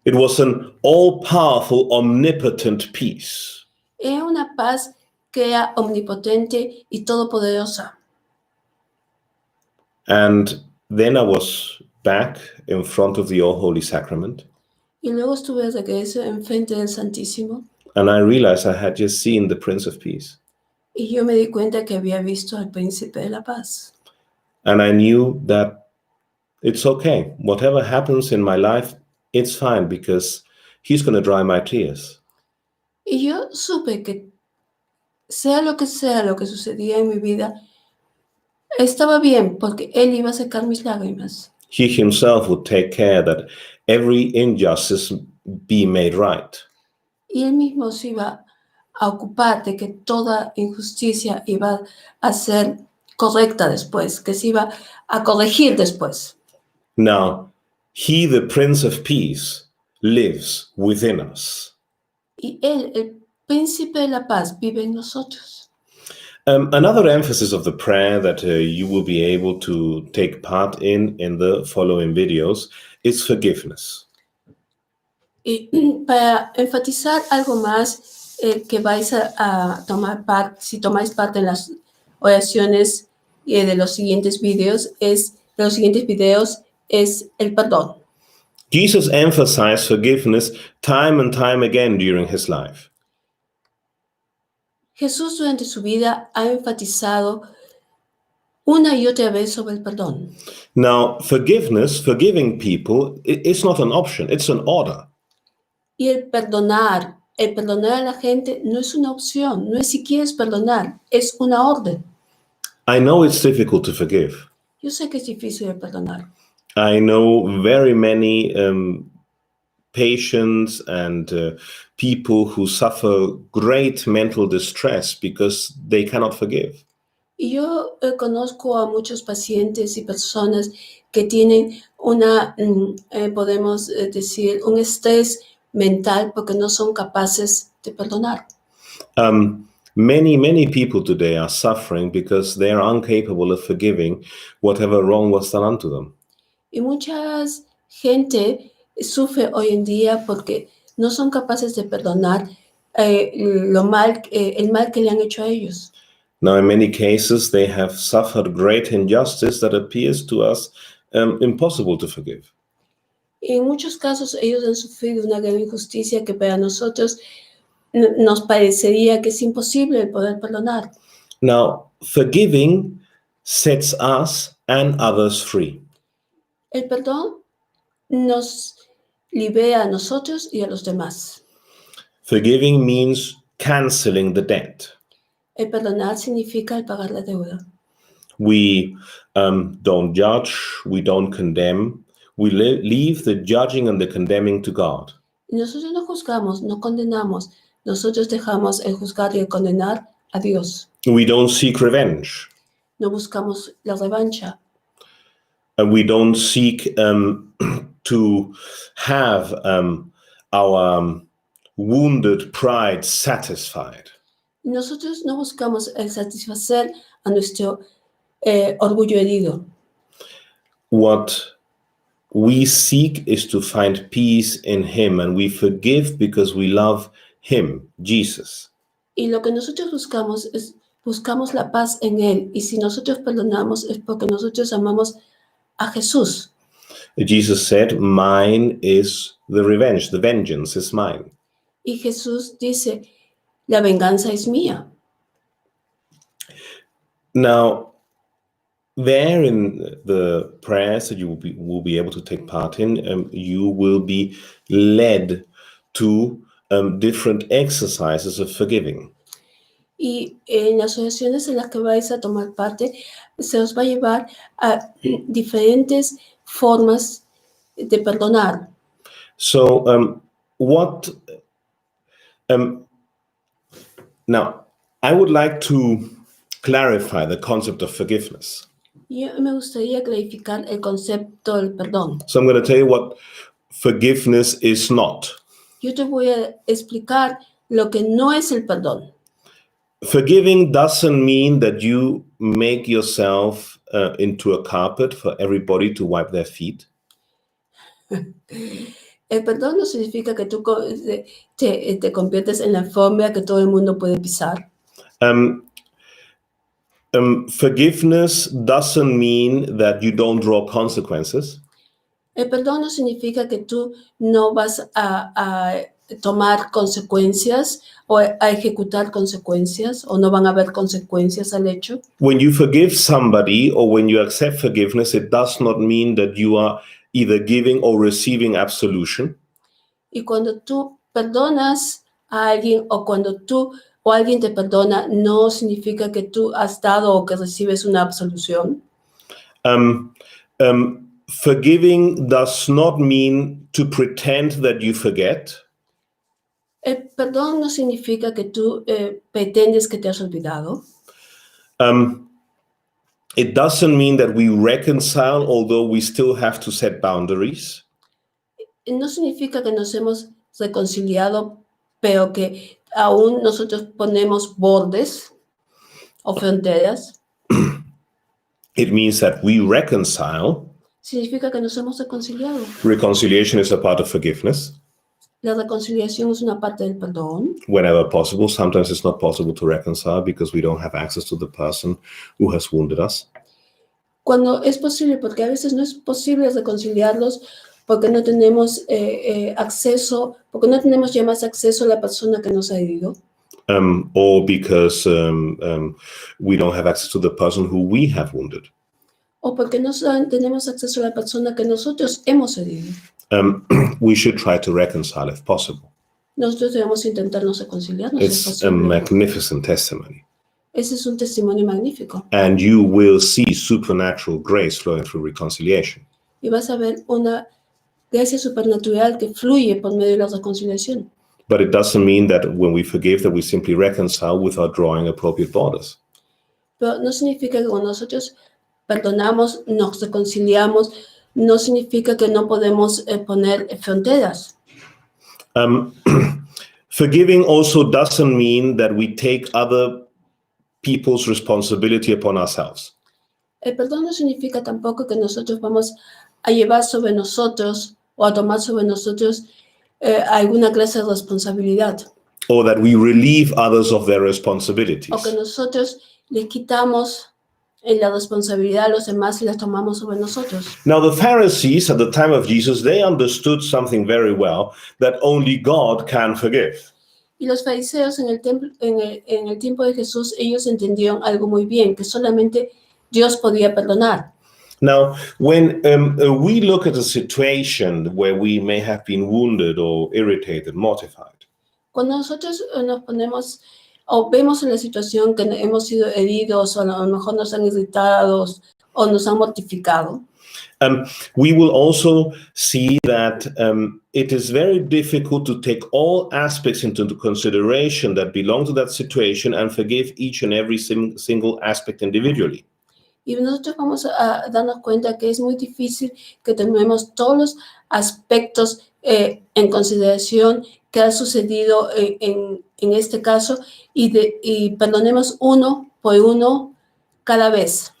A: It was an all-powerful, omnipotent peace.
B: Era una paz que era omnipotente y todopoderosa.
A: And then I was back in front of the All-Holy Sacrament,
B: Y luego estuve de regreso enfrente del Santísimo
A: and I realized I had just seen the Prince of Peace.
B: y yo me di cuenta que había visto al Príncipe de la Paz.
A: And I knew that it's okay. Whatever happens in my life, it's fine because he's going to dry my tears.
B: Y yo supe que sea lo que sucedía en mi vida, estaba bien porque Él iba a secar mis lágrimas.
A: He himself would take care that every injustice be made right.
B: Y Él mismo se iba a ocupar de que toda injusticia iba a ser correcta después, que se iba a corregir después.
A: Now, he, the Prince of Peace, lives within us.
B: Y Él, el Príncipe de la Paz, vive en nosotros.
A: Another emphasis of the prayer that you will be able to take part in the following videos is forgiveness.
B: Y para enfatizar algo más que vais a tomar parte, si tomáis parte en las oraciones de los siguientes videos, es el perdón.
A: Jesus emphasized forgiveness time and time again during his life.
B: Jesús durante su vida ha enfatizado una y otra vez sobre el perdón.
A: Now, forgiving people, it's not an option, it's an order.
B: Y el perdonar a la gente no es una opción, no es si quieres perdonar, es una orden.
A: I know it's difficult to forgive.
B: Yo sé que es difícil de perdonar.
A: I know very many patients and people who suffer great mental distress because they cannot forgive.
B: Y yo conozco a muchos pacientes y personas que tienen podemos decir, un estrés mental porque no son capaces de perdonar.
A: Many people today are suffering because they are incapable of forgiving whatever wrong was done unto them.
B: Y mucha gente sufre hoy en día porque no son capaces de perdonar el mal que le han hecho a ellos.
A: Now, in many cases, they have suffered great injustice that appears to us impossible to forgive.
B: Y en muchos casos ellos han sufrido una gran injusticia que para nosotros nos parecería que es imposible el poder perdonar.
A: Now, forgiving sets us and others free.
B: El perdón nos libera a nosotros y a los demás.
A: Forgiving means canceling the debt.
B: El perdonar significa el pagar la deuda.
A: We don't judge, we don't condemn, we leave the judging and the condemning to God.
B: Y nosotros no juzgamos, no condenamos, nosotros dejamos el juzgar y el condenar a Dios.
A: We don't seek revenge.
B: No buscamos la revancha.
A: And we don't seek to have our wounded pride satisfied.
B: Nosotros no buscamos el satisfacer a nuestro orgullo herido.
A: What we seek is to find peace in Him, and we forgive because we love Him, Jesus.
B: Y lo que nosotros buscamos la paz en Él. Y si nosotros perdonamos es porque nosotros amamos a Jesús.
A: Jesus said, "Mine is the revenge, the vengeance is mine."
B: Y Jesús dice, la venganza es mía.
A: Now, there in the prayers that you will be able to take part in, you will be led to different exercises of forgiving.
B: Y en las oraciones en las que vais a tomar parte, se os va a llevar a diferentes formas de perdonar.
A: So, now, I would like to clarify the concept of forgiveness.
B: Y me gustaría clarificar el concepto del perdón.
A: So I'm going to tell you what forgiveness is not.
B: Yo te voy a explicar lo que no es el perdón.
A: Forgiving doesn't mean that you make yourself into a carpet for everybody to wipe their feet.
B: El perdón no significa que tú te conviertes en la alfombra que todo el mundo puede pisar.
A: Forgiveness doesn't mean that you don't draw consequences.
B: El perdón no significa que tú no vas a tomar consecuencias o a ejecutar consecuencias o no van a haber consecuencias al hecho.
A: When you forgive somebody or when you accept forgiveness, it does not mean that you are either giving or receiving absolution.
B: Y cuando tú perdonas a alguien o cuando tú o alguien te perdona, no significa que tú has dado o que recibes una absolución.
A: Forgiving does not mean to pretend that you forget.
B: El perdón no significa que tú pretendes que te has olvidado.
A: It doesn't mean that we reconcile, although we still have to set boundaries.
B: No significa que nos hemos reconciliado, pero que aún nosotros ponemos bordes o fronteras.
A: It means that we reconcile.
B: Significa que nos hemos reconciliado.
A: Reconciliation is a part of forgiveness.
B: La reconciliación es una parte del perdón.
A: Whenever possible, sometimes it's not possible to reconcile because we don't have access to the person who has wounded us.
B: Cuando es posible, porque a veces no es posible reconciliarlos porque no tenemos acceso, porque no tenemos ya más acceso a la persona que nos ha herido.
A: Or because we don't have access to the person who we have wounded.
B: O porque no tenemos acceso a la persona que nosotros hemos herido.
A: We should try to reconcile if possible.
B: Nosotros debemos intentarnos reconciliarnos.
A: It's a magnificent testimony.
B: Ese es un testimonio magnífico.
A: And you will see supernatural grace flowing through reconciliation.
B: Y vas a ver una gracia supernatural que fluye por medio de la reconciliación.
A: But it doesn't mean that when we forgive that we simply reconcile without drawing appropriate borders.
B: Pero no significa que cuando nosotros perdonamos, nos reconciliamos, no significa que no podemos poner fronteras.
A: Forgiving also doesn't mean that we take other people's responsibility upon ourselves.
B: El perdón no significa tampoco que nosotros vamos a llevar sobre nosotros o a tomar sobre nosotros alguna clase de responsabilidad.
A: Or that we relieve others of their responsibilities.
B: O que nosotros les quitamos la responsabilidad a los demás y las tomamos sobre nosotros.
A: Now the Pharisees at the time of Jesus, they understood something very well, that only God can forgive.
B: Y los fariseos en el tiempo de Jesús, ellos entendieron algo muy bien, que solamente Dios podía perdonar.
A: Now, when we look at a situation where we may have been wounded or irritated, mortified,
B: cuando nosotros nos ponemos o vemos en la situación que hemos sido heridos o a lo mejor nos han irritado o nos han mortificado,
A: we will also see that it is very difficult to take all aspects into consideration that belong to that situation and forgive each and every single aspect individually.
B: Y nosotros vamos a darnos cuenta que es muy difícil que tomemos todos los aspectos en consideración que ha sucedido en este caso y perdonemos uno por uno cada vez.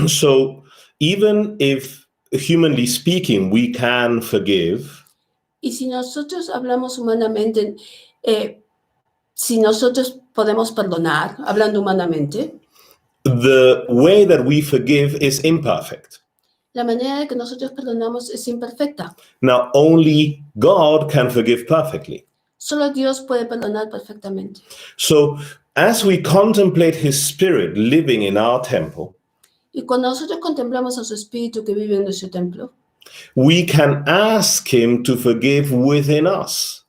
A: So even if, humanly speaking, we can forgive,
B: y si nosotros hablamos humanamente, si nosotros podemos perdonar, hablando humanamente,
A: the way that we forgive is imperfect.
B: La manera de que nosotros perdonamos es imperfecta.
A: Now, only God can forgive perfectly.
B: Solo Dios puede perdonar perfectamente.
A: So, as we contemplate His Spirit living in our temple,
B: y cuando nosotros contemplamos a su Espíritu que vive en nuestro templo,
A: we can ask Him to forgive within us.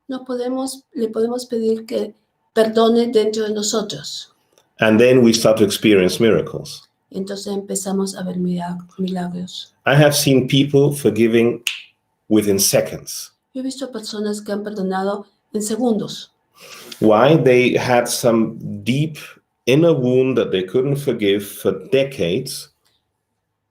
B: Le podemos pedir que perdone dentro de nosotros.
A: And then we start to experience miracles.
B: Y entonces empezamos a ver milagros.
A: I have seen people forgiving within seconds.
B: Yo he visto personas que han perdonado en segundos.
A: Why? They had some deep inner wound that they couldn't forgive for decades.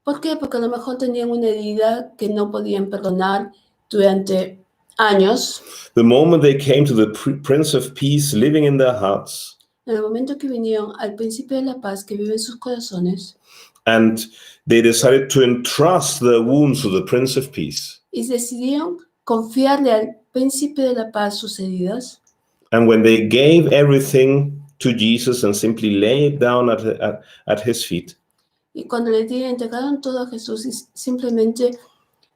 B: ¿Por qué? Porque a lo mejor tenían una herida que no podían perdonar durante años.
A: The moment they came to the Prince of Peace living in their hearts,
B: En el momento que vinieron al príncipe de la paz que vive en sus corazones
A: and they decided to entrust their wounds to the Prince of Peace.
B: y decidieron confiarle al príncipe de la paz sus heridas,
A: And when they gave everything to Jesus and simply lay it down at his feet,
B: y cuando le entregaron todo a Jesús y simplemente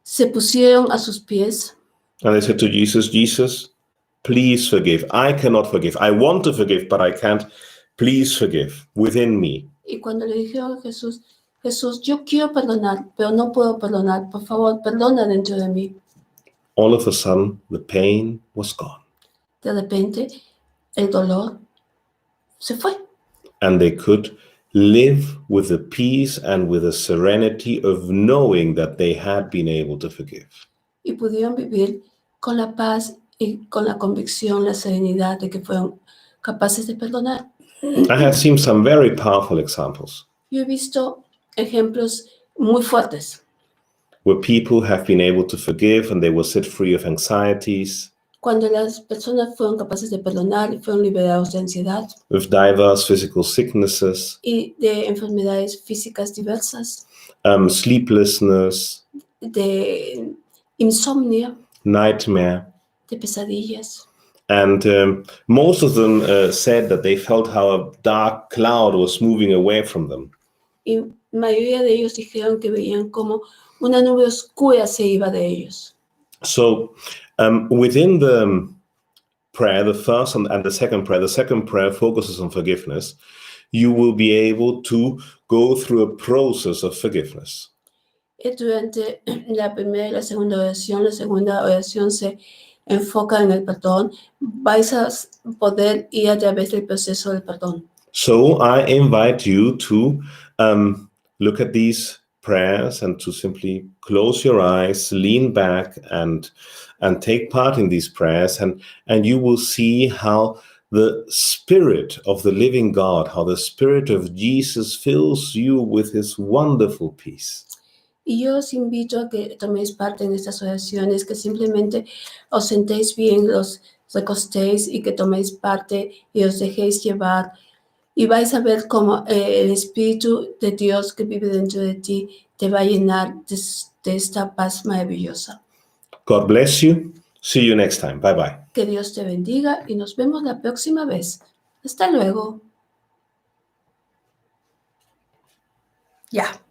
B: se pusieron a sus pies
A: and they said to Jesus, Jesus, please forgive. I cannot forgive. I want to forgive, but I can't. Please forgive within me.
B: y cuando le dijeron a Jesús, Jesús, yo quiero perdonar, pero no puedo perdonar, por favor, perdona dentro de mí.
A: All of a sudden, the pain was gone.
B: De repente, el dolor se fue.
A: And they could live with the peace and with the serenity of knowing that they had been able to forgive.
B: Y pudieron vivir con la paz y con la convicción, la serenidad de que fueron capaces de perdonar.
A: I have seen some very powerful examples
B: Yo he visto ejemplos muy fuertes
A: where people have been able to forgive and they were set free of anxieties,
B: cuando las personas fueron capaces de perdonar y fueron liberados de ansiedad
A: with diverse physical sicknesses,
B: y de enfermedades físicas diversas,
A: sleeplessness,
B: de insomnio,
A: nightmare.
B: de pesadillas.
A: And most of them said that they felt how a dark cloud was moving away from them.
B: Y la mayoría de ellos dijeron que veían como una nube oscura se iba de ellos.
A: So within the prayer, the first and the second prayer focuses on forgiveness. You will be able to go through a process of forgiveness.
B: Durante la primera y la segunda oración se enfoca en el perdón. Vais a poder ir a través del proceso del perdón.
A: So I invite you to look at these prayers and to simply close your eyes, lean back, and take part in these prayers, and you will see how the Spirit of the living God, how the Spirit of Jesus fills you with his wonderful peace.
B: Y yo os invito a que toméis parte en estas oraciones, que simplemente os sentéis bien, os recostéis y que toméis parte y os dejéis llevar. Y vais a ver cómo el Espíritu de Dios que vive dentro de ti te va a llenar de esta paz maravillosa.
A: God bless you. See you next time. Bye bye.
B: Que Dios te bendiga y nos vemos la próxima vez. Hasta luego. Ya.